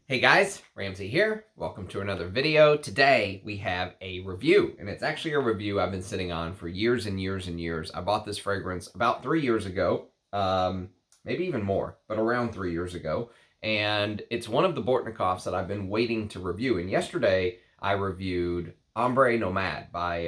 Hey guys, Ramsey here. Welcome to another video. Today we have a review, and it's actually a review I've been sitting on for years and years and years. I bought this fragrance about 3 years ago, maybe even more, but around 3 years ago. And it's one of the Bortnikoffs that I've been waiting to review. And yesterday I reviewed Ombre Nomad by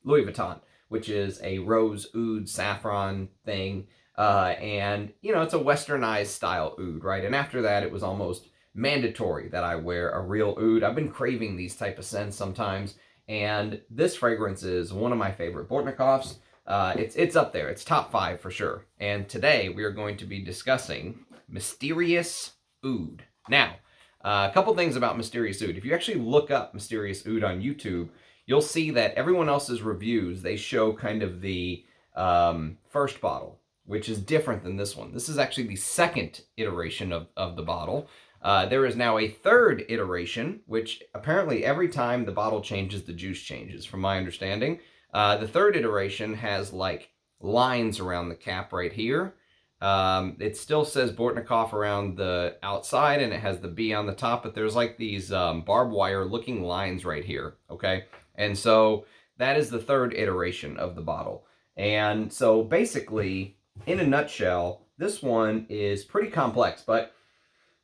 Louis Vuitton, which is a rose oud saffron thing. And, you know, it's a westernized style oud, right? And after that, it was almost mandatory that I wear a real oud. I've been craving these type of scents sometimes, and this fragrance is one of my favorite Bortnikoffs. It's up there. It's top 5 for sure. And today we are going to be discussing Mysterious Oud. Now, a couple things about Mysterious Oud. If you actually look up Mysterious Oud on YouTube, you'll see that everyone else's reviews, they show kind of the first bottle, which is different than this one. This is actually the second iteration of the bottle. There is now a third iteration, which apparently every time the bottle changes, the juice changes, from my understanding. The third iteration has like lines around the cap right here. It still says Bortnikoff around the outside, and it has the B on the top, but there's like these barbed wire looking lines right here, okay? And so that is the third iteration of the bottle. And so basically, in a nutshell, this one is pretty complex, but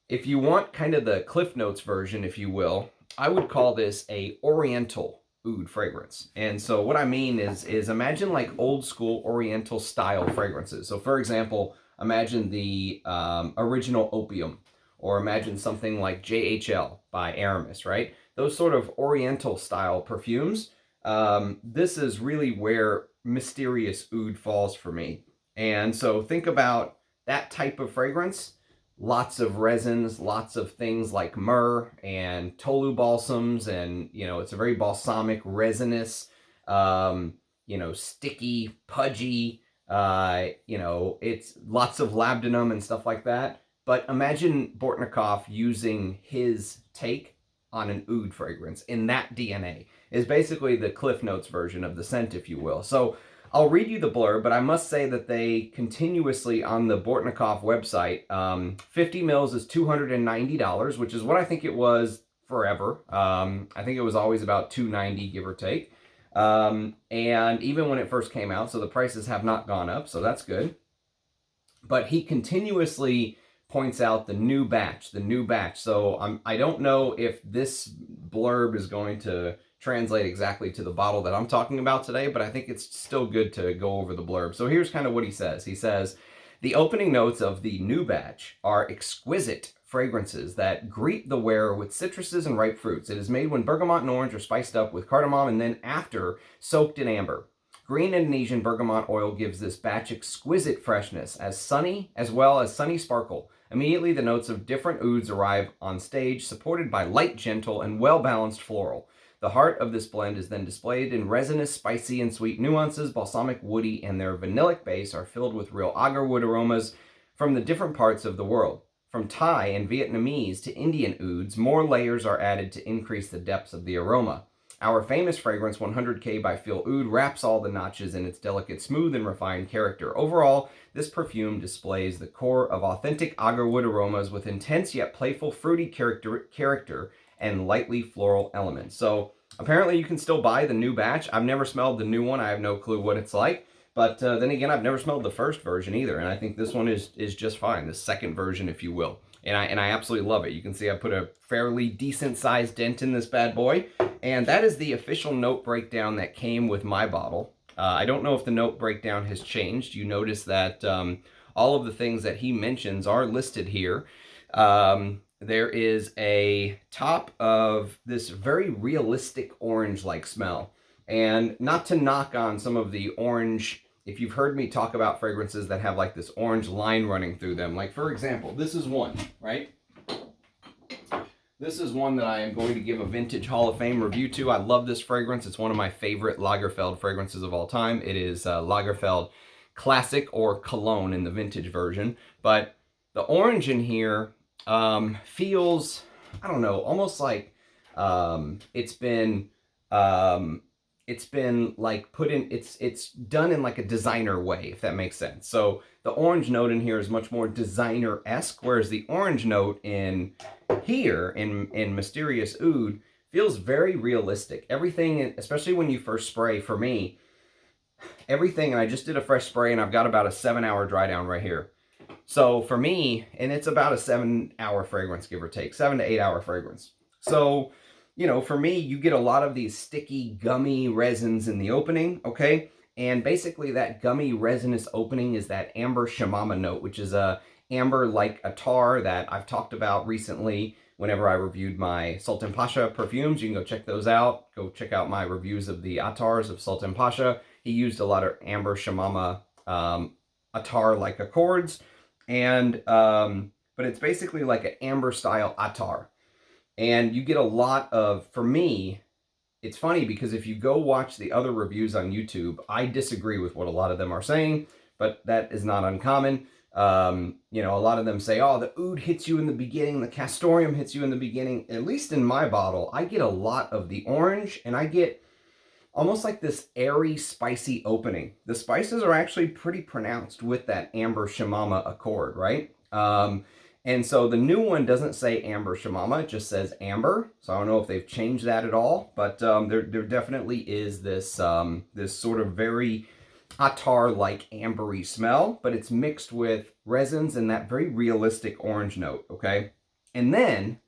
if you want kind of the Cliff Notes version, if you will, I would call this a Oriental oud fragrance. And so what I mean is imagine like old school Oriental style fragrances. So for example, imagine the original Opium, or imagine something like JHL by Aramis, right? Those sort of Oriental style perfumes. This is really where Mysterious Oud falls for me. And so think about that type of fragrance. Lots of resins, lots of things like myrrh and tolu balsams, and, you know, it's a very balsamic, resinous, you know, sticky, pudgy, you know, it's lots of labdanum and stuff like that. But imagine Bortnikoff using his take on an oud fragrance in that DNA. Is basically the Cliff Notes version of the scent, if you will. So I'll read you the blurb, but I must say that they continuously on the Bortnikoff website, 50 mils is $290, which is what I think it was forever. I think it was always about $290, give or take. And even when it first came out, so the prices have not gone up, so that's good. But he continuously points out the new batch. So I don't know if this blurb is going to translate exactly to the bottle that I'm talking about today, but I think it's still good to go over the blurb. So here's kind of what he says. He says, the opening notes of the new batch are exquisite fragrances that greet the wearer with citruses and ripe fruits. It is made when bergamot and orange are spiced up with cardamom and then after soaked in amber. Green Indonesian bergamot oil gives this batch exquisite freshness, as well as sunny sparkle. Immediately, the notes of different ouds arrive on stage, supported by light, gentle, and well-balanced floral. The heart of this blend is then displayed in resinous, spicy, and sweet nuances. Balsamic, woody, and their vanillic base are filled with real agarwood aromas from the different parts of the world. From Thai and Vietnamese to Indian ouds, more layers are added to increase the depths of the aroma. Our famous fragrance 100K by Feel Oud wraps all the notches in its delicate, smooth, and refined character. Overall, this perfume displays the core of authentic agarwood aromas with intense yet playful, fruity character and lightly floral elements. So apparently you can still buy the new batch. I've never smelled the new one. I have no clue what it's like. But then again, I've never smelled the first version either. And I think this one is just fine, the second version, if you will. And I absolutely love it. You can see I put a fairly decent sized dent in this bad boy. And that is the official note breakdown that came with my bottle. I don't know if the note breakdown has changed. You notice that all of the things that he mentions are listed here. There is a top of this very realistic orange-like smell. And not to knock on some of the orange, if you've heard me talk about fragrances that have like this orange line running through them. Like for example, this is one, right? This is one that I am going to give a Vintage Hall of Fame review to. I love this fragrance. It's one of my favorite Lagereld fragrances of all time. It is Lagereld Classic or Cologne in the vintage version. But the orange in here feels, I don't know, almost like it's been like put in, it's done in like a designer way, if that makes sense. So the orange note in here is much more designer-esque, whereas the orange note in Here in Mysterious Oud feels very realistic. Everything, especially when you first spray, for me, everything, and I just did a fresh spray and I've got about a 7-hour dry down right here. So for me, and it's about a 7-hour fragrance, give or take, 7 to 8 hour fragrance. So, you know, for me, you get a lot of these sticky, gummy resins in the opening, okay? And basically that gummy resinous opening is that amber shamama note, which is a amber like a tar that I've talked about recently whenever I reviewed my Sultan Pasha perfumes. You can go check those out. Go check out my reviews of the attars of Sultan Pasha. He used a lot of amber shamama attar like accords. And but it's basically like an amber style attar. And you get a lot of, for me, it's funny because if you go watch the other reviews on YouTube, I disagree with what a lot of them are saying, but that is not uncommon. You know, a lot of them say, oh, the oud hits you in the beginning, the castoreum hits you in the beginning. At least in my bottle, I get a lot of the orange, and I get almost like this airy, spicy opening. The spices are actually pretty pronounced with that amber shamama accord, right? And so the new one doesn't say amber shamama, it just says amber. So I don't know if they've changed that at all, but there definitely is this, this sort of very attar-like ambery smell, but it's mixed with resins and that very realistic orange note, okay? And then,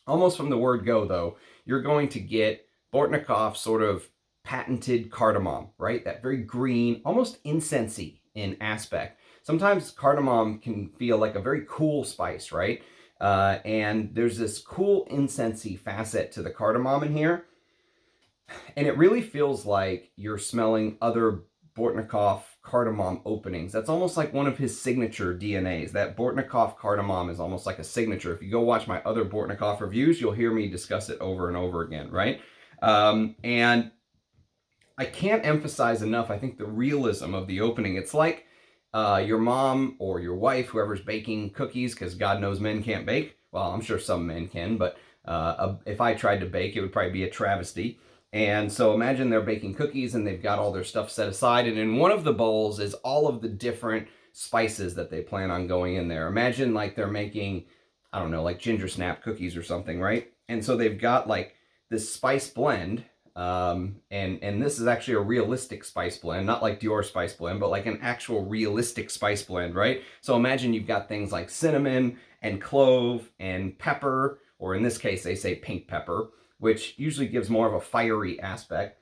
almost from the word go though, you're going to get Bortnikoff sort of patented cardamom, right? That very green, almost incensey in aspect. Sometimes cardamom can feel like a very cool spice, right? And there's this cool incensey facet to the cardamom in here. And it really feels like you're smelling other Bortnikoff cardamom openings. That's almost like one of his signature DNAs. That Bortnikoff cardamom is almost like a signature. If you go watch my other Bortnikoff reviews, you'll hear me discuss it over and over again, right? And I can't emphasize enough, I think, the realism of the opening. It's like your mom or your wife, whoever's baking cookies, because God knows men can't bake. Well, I'm sure some men can, but if I tried to bake, it would probably be a travesty. And so imagine they're baking cookies and they've got all their stuff set aside, and in one of the bowls is all of the different spices that they plan on going in there. Imagine like they're making, I don't know, like ginger snap cookies or something, right? And so they've got like this spice blend, and this is actually a realistic spice blend, not like Dior spice blend, but like an actual realistic spice blend, right? So imagine you've got things like cinnamon and clove and pepper, or in this case they say pink pepper, which usually gives more of a fiery aspect.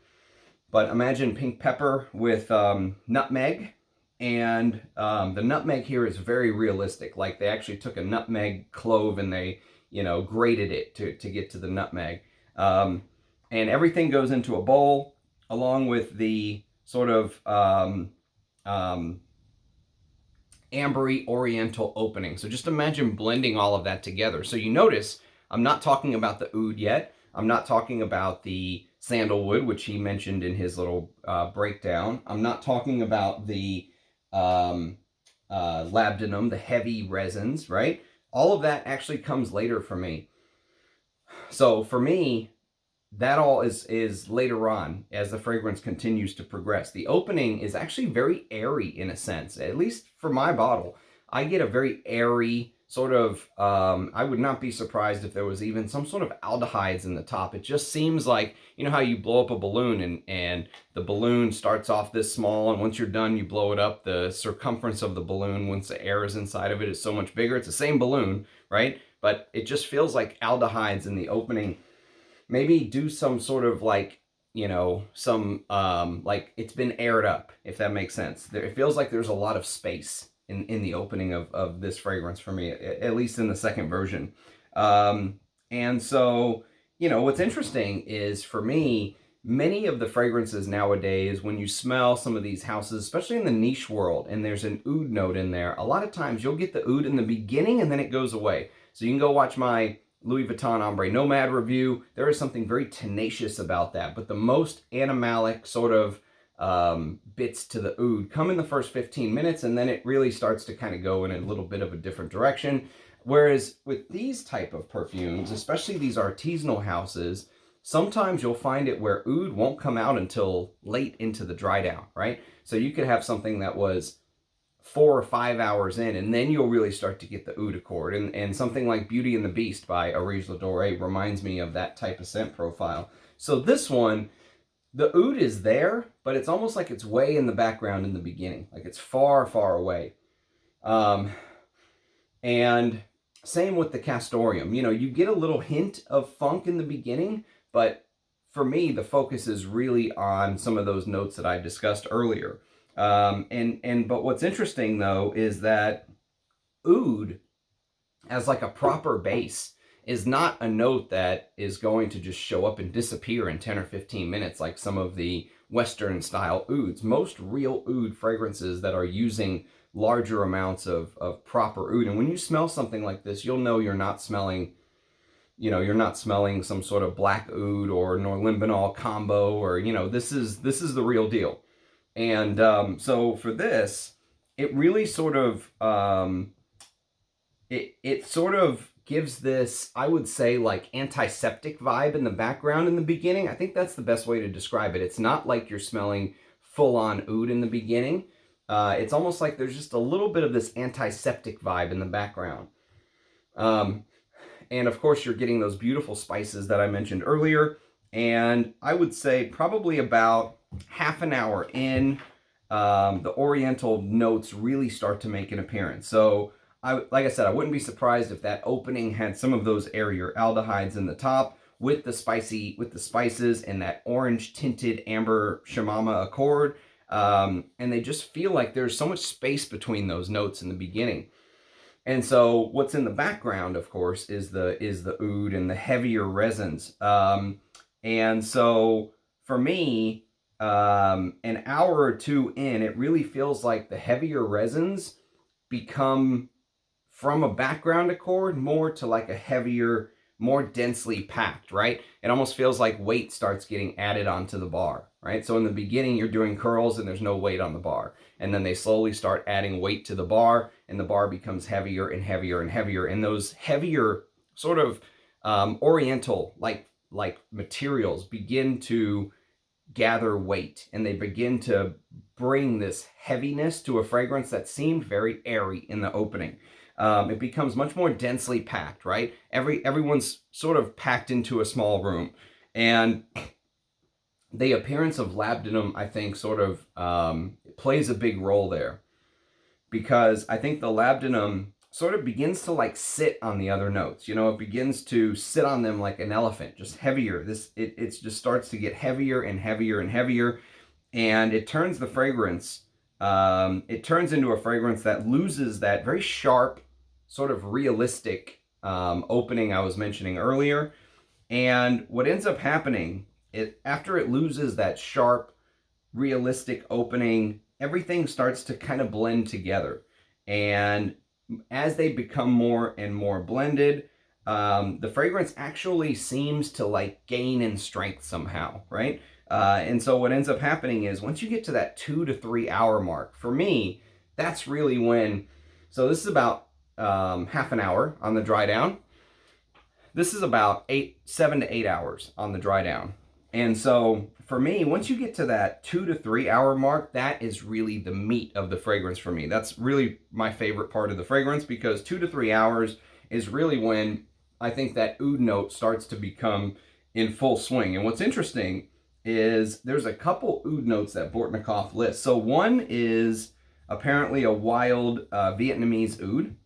But imagine pink pepper with nutmeg, and the nutmeg here is very realistic. Like they actually took a nutmeg clove and they, you know, grated it to get to the nutmeg. And everything goes into a bowl along with the sort of ambery Oriental opening. So just imagine blending all of that together. So you notice I'm not talking about the oud yet. I'm not talking about the sandalwood, which he mentioned in his little breakdown. I'm not talking about the labdanum, the heavy resins, right? All of that actually comes later for me. So for me, that all is later on as the fragrance continues to progress. The opening is actually very airy in a sense, at least for my bottle. I get a very airy sort of, I would not be surprised if there was even some sort of aldehydes in the top. It just seems like, you know how you blow up a balloon and the balloon starts off this small, and once you're done, you blow it up. The circumference of the balloon, once the air is inside of it, is so much bigger. It's the same balloon, right? But it just feels like aldehydes in the opening. Maybe do some sort of like, you know, some, like it's been aired up, if that makes sense. It feels like there's a lot of space in the opening of this fragrance for me, at least in the second version. And so, you know, what's interesting is for me, many of the fragrances nowadays, when you smell some of these houses, especially in the niche world, and there's an oud note in there, a lot of times you'll get the oud in the beginning and then it goes away. So you can go watch my Louis Vuitton Ombre Nomad review. There is something very tenacious about that, but the most animalic sort of bits to the oud come in the first 15 minutes, and then it really starts to kind of go in a little bit of a different direction. Whereas with these type of perfumes, especially these artisanal houses, sometimes you'll find it where oud won't come out until late into the dry down, right? So you could have something that was 4 or 5 hours in, and then you'll really start to get the oud accord. And something like Beauty and the Beast by Oriental reminds me of that type of scent profile. So this one, the oud is there, but it's almost like it's way in the background in the beginning. Like it's far, far away. And same with the castoreum. You know, you get a little hint of funk in the beginning, but for me, the focus is really on some of those notes that I discussed earlier. But what's interesting though is that oud as like a proper base is not a note that is going to just show up and disappear in 10 or 15 minutes like some of the Western style ouds. Most real oud fragrances that are using larger amounts of proper oud, and when you smell something like this, you'll know you're not smelling, you know, you're not smelling some sort of black oud or norlimbinol combo, or, you know, this is the real deal. And so for this, it really sort of it sort of gives this, I would say, like antiseptic vibe in the background in the beginning. I think that's the best way to describe it. It's not like you're smelling full-on oud in the beginning. It's almost like there's just a little bit of this antiseptic vibe in the background. And of course, you're getting those beautiful spices that I mentioned earlier. And I would say probably about half an hour in, the Oriental notes really start to make an appearance. So like I said, I wouldn't be surprised if that opening had some of those airier aldehydes in the top with the spices and that orange tinted amber shamama accord. And they just feel like there's so much space between those notes in the beginning. And so what's in the background, of course, is the oud and the heavier resins. And so for me, an hour or two in, it really feels like the heavier resins become, from a background accord, more to like a heavier, more densely packed, right? It almost feels like weight starts getting added onto the bar, right? So in the beginning, you're doing curls and there's no weight on the bar. And then they slowly start adding weight to the bar, and the bar becomes heavier and heavier and heavier. And those heavier sort of Oriental like materials begin to gather weight, and they begin to bring this heaviness to a fragrance that seemed very airy in the opening. It becomes much more densely packed, right? Everyone's sort of packed into a small room. And the appearance of labdanum, I think, sort of plays a big role there. Because I think the labdanum sort of begins to like sit on the other notes. You know, it begins to sit on them like an elephant, just heavier. It just starts to get heavier and heavier and heavier. And it turns the fragrance, it turns into a fragrance that loses that very sharp, sort of realistic opening I was mentioning earlier. And what ends up happening, after it loses that sharp, realistic opening, everything starts to kind of blend together. And as they become more and more blended, the fragrance actually seems to like gain in strength somehow, right? And so what ends up happening is once you get to that 2 to 3 hour mark, for me, that's really when, so this is about half an hour on the dry down. This is about 7 to 8 hours on the dry down. And so for me, once you get to that 2 to 3 hour mark, that is really the meat of the fragrance for me. That's really my favorite part of the fragrance, because 2 to 3 hours is really when I think that oud note starts to become in full swing. And what's interesting is there's a couple oud notes that Bortnikoff lists. So one is apparently a wild Vietnamese oud.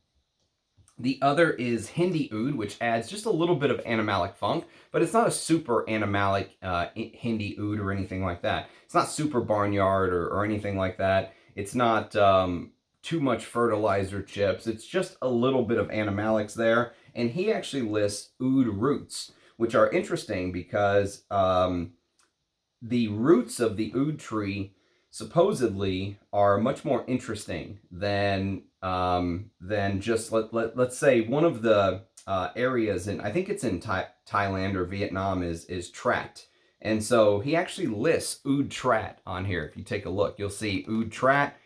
The other is Hindi oud, which adds just a little bit of animalic funk, but it's not a super animalic Hindi oud or anything like that. It's not super barnyard or anything like that. It's not too much fertilizer chips. It's just a little bit of animalics there. And he actually lists Oud Roots, which are interesting because the roots of the oud tree supposedly are much more interesting than just let's say one of the areas in, I think it's in Thailand or Vietnam, is Trat. And so he actually lists Oud Trat on here. If you take a look, you'll see Oud Trat,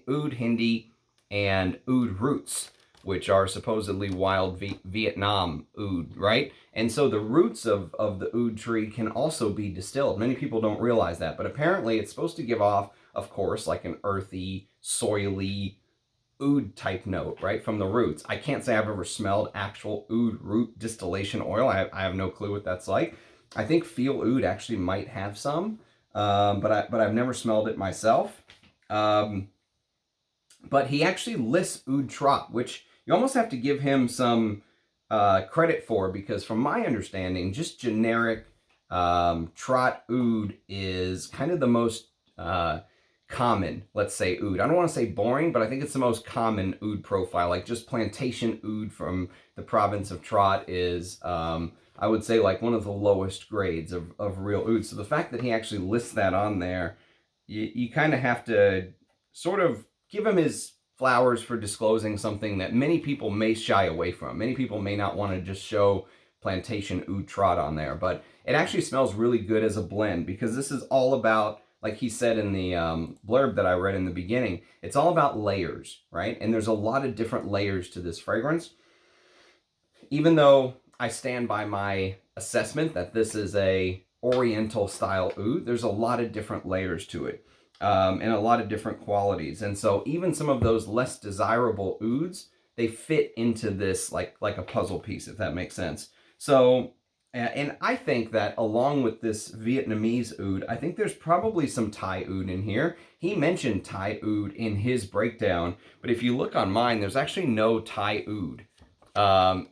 Oud Hindi, and Oud Roots, which are supposedly wild Vietnam oud, right? And so the roots of the oud tree can also be distilled. Many people don't realize that, but apparently it's supposed to give off, of course, like an earthy, soily, oud type note, right, from the roots. I can't say I've ever smelled actual oud root distillation oil. I have no clue what that's like. I think Feel Oud actually might have some, but I've never smelled it myself. But he actually lists Oud Trot, which you almost have to give him some credit for, because from my understanding, just generic Trot Oud is kind of the most common, let's say, oud. I don't want to say boring, but I think it's the most common oud profile. Like just plantation oud from the province of Trot is, I would say, like one of the lowest grades of real oud. So the fact that he actually lists that on there, you kind of have to sort of give him his flowers for disclosing something that many people may shy away from. Many people may not want to just show plantation oud Trot on there, but it actually smells really good as a blend, because this is all about, like he said in the blurb that I read in the beginning, it's all about layers, right? And there's a lot of different layers to this fragrance. Even though I stand by my assessment that this is a Oriental style oud, there's a lot of different layers to it, and a lot of different qualities. And so even some of those less desirable ouds, they fit into this like a puzzle piece, if that makes sense. So, and I think that along with this Vietnamese oud, I think there's probably some Thai oud in here. He mentioned Thai oud in his breakdown, but if you look on mine, there's actually no Thai oud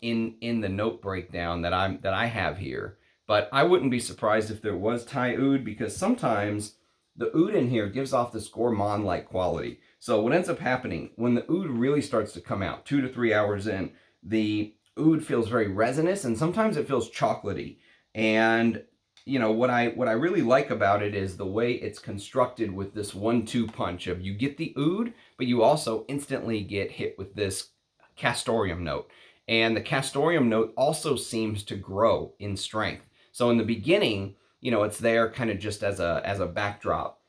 in the note breakdown that I have here. But I wouldn't be surprised if there was Thai oud, because sometimes the oud in here gives off this gourmand-like quality. So what ends up happening when the oud really starts to come out, 2 to 3 hours in, the oud feels very resinous, and sometimes it feels chocolatey. And you know what I really like about it is the way it's constructed with this 1-2 punch of, you get the oud, but you also instantly get hit with this castoreum note. And the castoreum note also seems to grow in strength. So in the beginning, you know, it's there kind of just as a backdrop.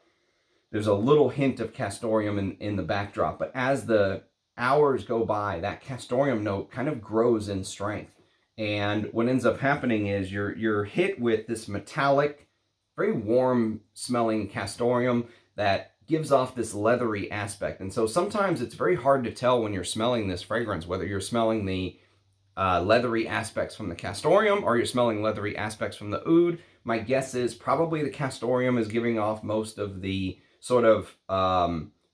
There's a little hint of castoreum in the backdrop, but as the hours go by, that castoreum note kind of grows in strength. And what ends up happening is you're hit with this metallic, very warm smelling castoreum that gives off this leathery aspect. And so sometimes it's very hard to tell when you're smelling this fragrance whether you're smelling the leathery aspects from the castoreum or you're smelling leathery aspects from the oud. My guess is probably the castoreum is giving off most of the sort of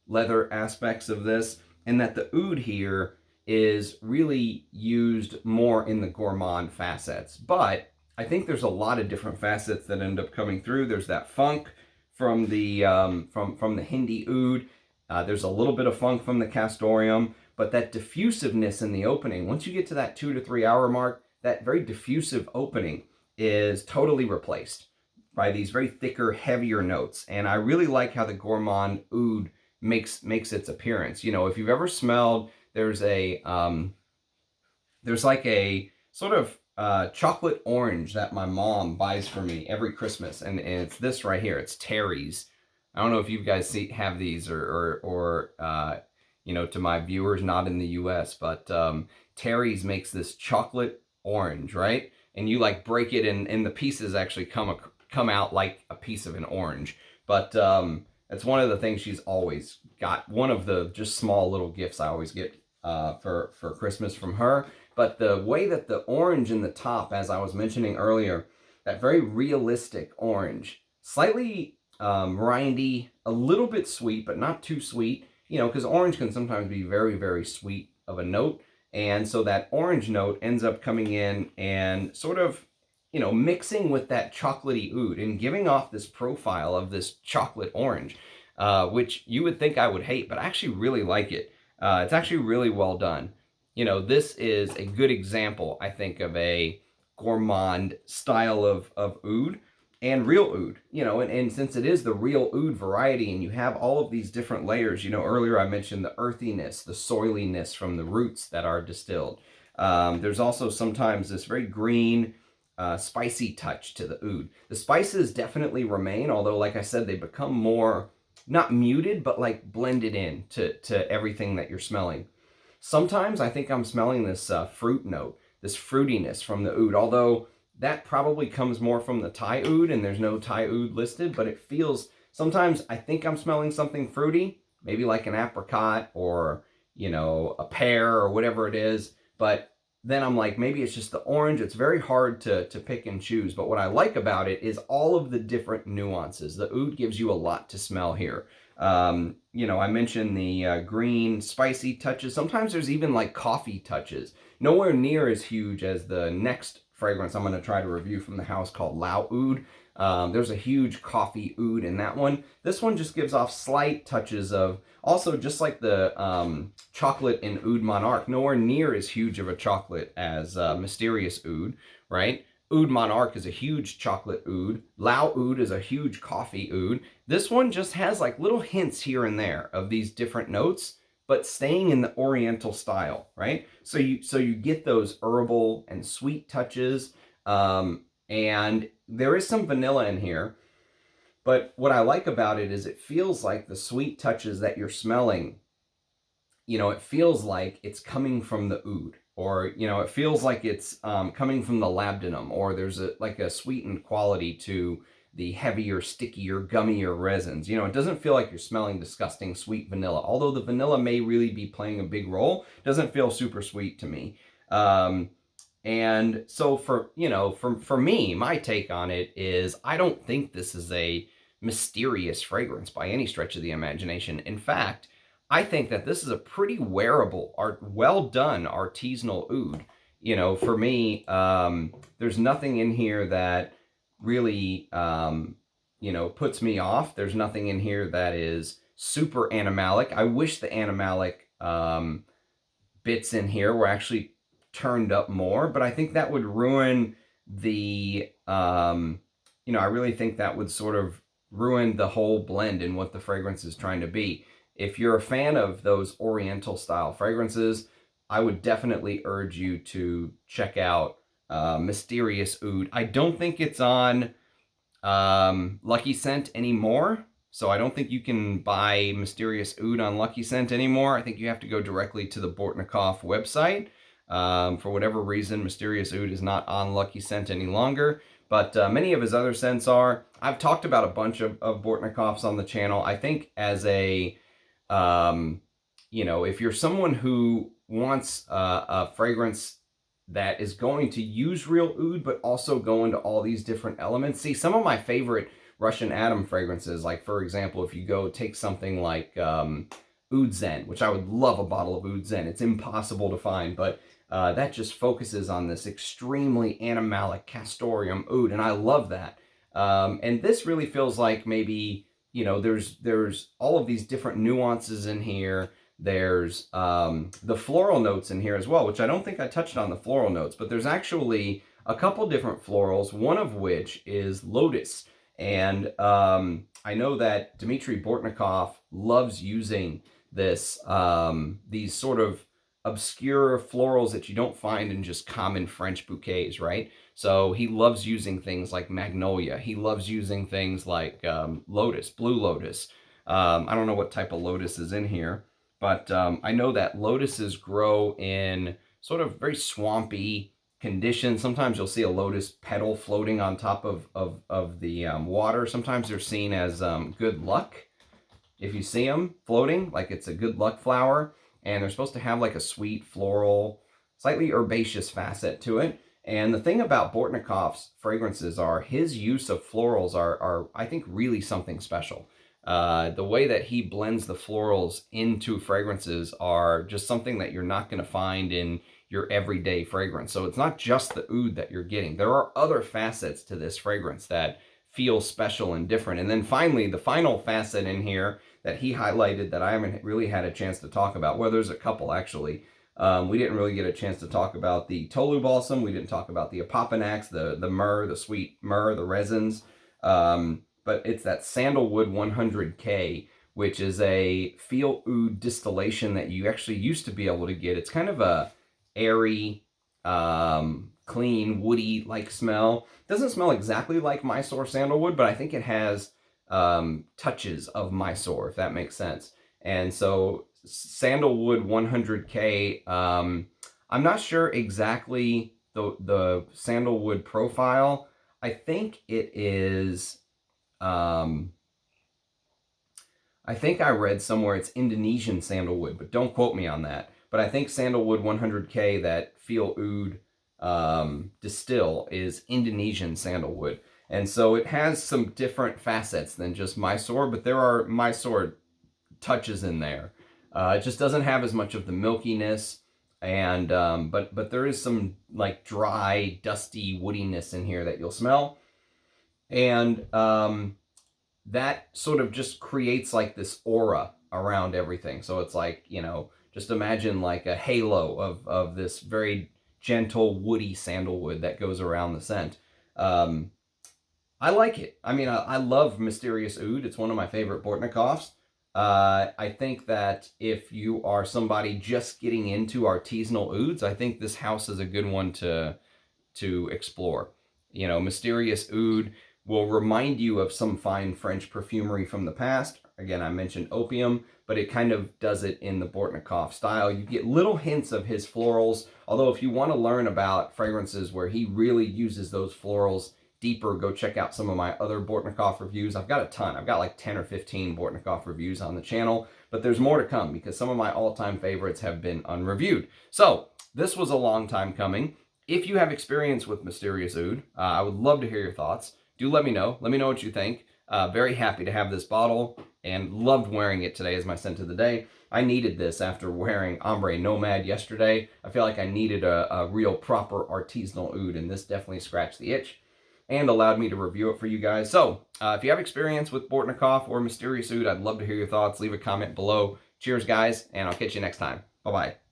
leather aspects of this, and that the oud here is really used more in the gourmand facets. But I think there's a lot of different facets that end up coming through. There's that funk from the from the Hindi oud. There's a little bit of funk from the castoreum, but that diffusiveness in the opening, once you get to that 2 to 3 hour mark, that very diffusive opening is totally replaced by these very thicker, heavier notes. And I really like how the gourmand oud makes its appearance. You know, if you've ever smelled, there's like a sort of chocolate orange that my mom buys for me every Christmas, and it's this right here. It's Terry's. I don't know if you guys have these or you know, to my viewers not in the US, but Terry's makes this chocolate orange, right? And you like break it and the pieces actually come out like a piece of an orange. But it's one of the things she's always got. One of the just small little gifts I always get for Christmas from her. But the way that the orange in the top, as I was mentioning earlier, that very realistic orange, slightly rindy, a little bit sweet, but not too sweet, you know, because orange can sometimes be very, very sweet of a note. And so that orange note ends up coming in and sort of, you know, mixing with that chocolatey oud and giving off this profile of this chocolate orange, which you would think I would hate, but I actually really like it. It's actually really well done. You know, this is a good example, I think, of a gourmand style of oud and real oud, you know, and since it is the real oud variety and you have all of these different layers, you know, earlier I mentioned the earthiness, the soiliness from the roots that are distilled. There's also sometimes this very green, spicy touch to the oud. The spices definitely remain, although, like I said, they become more, not muted, but like blended in to everything that you're smelling. Sometimes I think I'm smelling this fruit note, this fruitiness from the oud, although that probably comes more from the Thai oud, and there's no Thai oud listed, but it feels, sometimes I think I'm smelling something fruity, maybe like an apricot or, you know, a pear or whatever it is. But then I'm like, maybe it's just the orange. It's very hard to pick and choose. But what I like about it is all of the different nuances. The oud gives you a lot to smell here. You know, I mentioned the green, spicy touches. Sometimes there's even like coffee touches. Nowhere near as huge as the next fragrance I'm going to try to review from the house called Lagereld. There's a huge coffee oud in that one. This one just gives off slight touches of, also just like the chocolate in Oud Monarch, nowhere near as huge of a chocolate as Mysterious Oud, right? Oud Monarch is a huge chocolate oud. Lagereld is a huge coffee oud. This one just has like little hints here and there of these different notes, but staying in the Oriental style, right? So you get those herbal and sweet touches, and there is some vanilla in here. But what I like about it is it feels like the sweet touches that you're smelling, you know, it feels like it's coming from the oud, or, you know, it feels like it's coming from the labdanum, or there's like a sweetened quality to the heavier, stickier, gummier resins. You know, it doesn't feel like you're smelling disgusting sweet vanilla, although the vanilla may really be playing a big role. It doesn't feel super sweet to me. And so for, you know, for me, my take on it is I don't think this is a mysterious fragrance by any stretch of the imagination. In fact, I think that this is a pretty wearable, well done artisanal oud. You know, for me, there's nothing in here that really, you know, puts me off. There's nothing in here that is super animalic. I wish the animalic bits in here were actually turned up more, but I think that would ruin the, you know, I really think that would sort of ruin the whole blend and what the fragrance is trying to be. If you're a fan of those Oriental style fragrances, I would definitely urge you to check out Mysterious Oud. I don't think it's on Lucky Scent anymore, so I don't think you can buy Mysterious Oud on Lucky Scent anymore. I think you have to go directly to the Bortnikoff website. For whatever reason, Mysterious Oud is not on Lucky Scent any longer, but many of his other scents are. I've talked about a bunch of Bortnikoffs on the channel. I think as a, you know, if you're someone who wants a fragrance that is going to use real oud, but also go into all these different elements. See, some of my favorite Russian Atom fragrances, like for example, if you go take something like Oud Zen, which I would love a bottle of Oud Zen. It's impossible to find, but that just focuses on this extremely animalic castoreum oud, and I love that. And this really feels like maybe, you know, there's all of these different nuances in here. There's the floral notes in here as well, which I don't think I touched on the floral notes, but there's actually a couple different florals, one of which is lotus. And I know that Dmitry Bortnikoff loves using this, these sort of obscure florals that you don't find in just common French bouquets, right? So he loves using things like magnolia. He loves using things like lotus, blue lotus. I don't know what type of lotus is in here, but I know that lotuses grow in sort of very swampy conditions. Sometimes you'll see a lotus petal floating on top of the water. Sometimes they're seen as good luck. If you see them floating, like it's a good luck flower, and they're supposed to have like a sweet floral, slightly herbaceous facet to it. And the thing about Bortnikoff's fragrances are his use of florals are I think, really something special. The way that he blends the florals into fragrances are just something that you're not going to find in your everyday fragrance. So it's not just the oud that you're getting. There are other facets to this fragrance that feel special and different. And then finally, the final facet in here that he highlighted that I haven't really had a chance to talk about, well, there's a couple actually. We didn't really get a chance to talk about the Tolu Balsam. We didn't talk about the Apopanax, the myrrh, the sweet myrrh, the resins. But it's that Sandalwood 100K, which is a feel oud distillation that you actually used to be able to get. It's kind of a airy, clean, woody-like smell. It doesn't smell exactly like Mysore Sandalwood, but I think it has touches of Mysore, if that makes sense. And so Sandalwood 100K, I'm not sure exactly the Sandalwood profile. I think it is, I I think I read somewhere it's Indonesian sandalwood, but don't quote me on that. But I think Sandalwood 100K that Feel Oud distill is Indonesian sandalwood. And so it has some different facets than just Mysore, but there are Mysore touches in there. It just doesn't have as much of the milkiness, and but there is some like dry, dusty woodiness in here that you'll smell, and that sort of just creates like this aura around everything. So it's like, you know, just imagine like a halo of this very gentle, woody sandalwood that goes around the scent. I like it. I mean, I love Mysterious Oud. It's one of my favorite Bortnikoffs. I think that if you are somebody just getting into artisanal ouds, I think this house is a good one to explore. You know, Mysterious Oud will remind you of some fine French perfumery from the past. Again, I mentioned opium, but it kind of does it in the Bortnikoff style. You get little hints of his florals, although if you want to learn about fragrances where he really uses those florals deeper, go check out some of my other Bortnikoff reviews. I've got a ton. I've got like 10 or 15 Bortnikoff reviews on the channel, but there's more to come because some of my all-time favorites have been unreviewed. So this was a long time coming. If you have experience with Mysterious Oud, I would love to hear your thoughts. Do let me know. Let me know what you think. Very happy to have this bottle and loved wearing it today as my scent of the day. I needed this after wearing Ombre Nomad yesterday. I feel like I needed a real proper artisanal oud, and this definitely scratched the itch and allowed me to review it for you guys. So if you have experience with Bortnikoff or Mysterious Oud, I'd love to hear your thoughts. Leave a comment below. Cheers, guys, and I'll catch you next time. Bye-bye.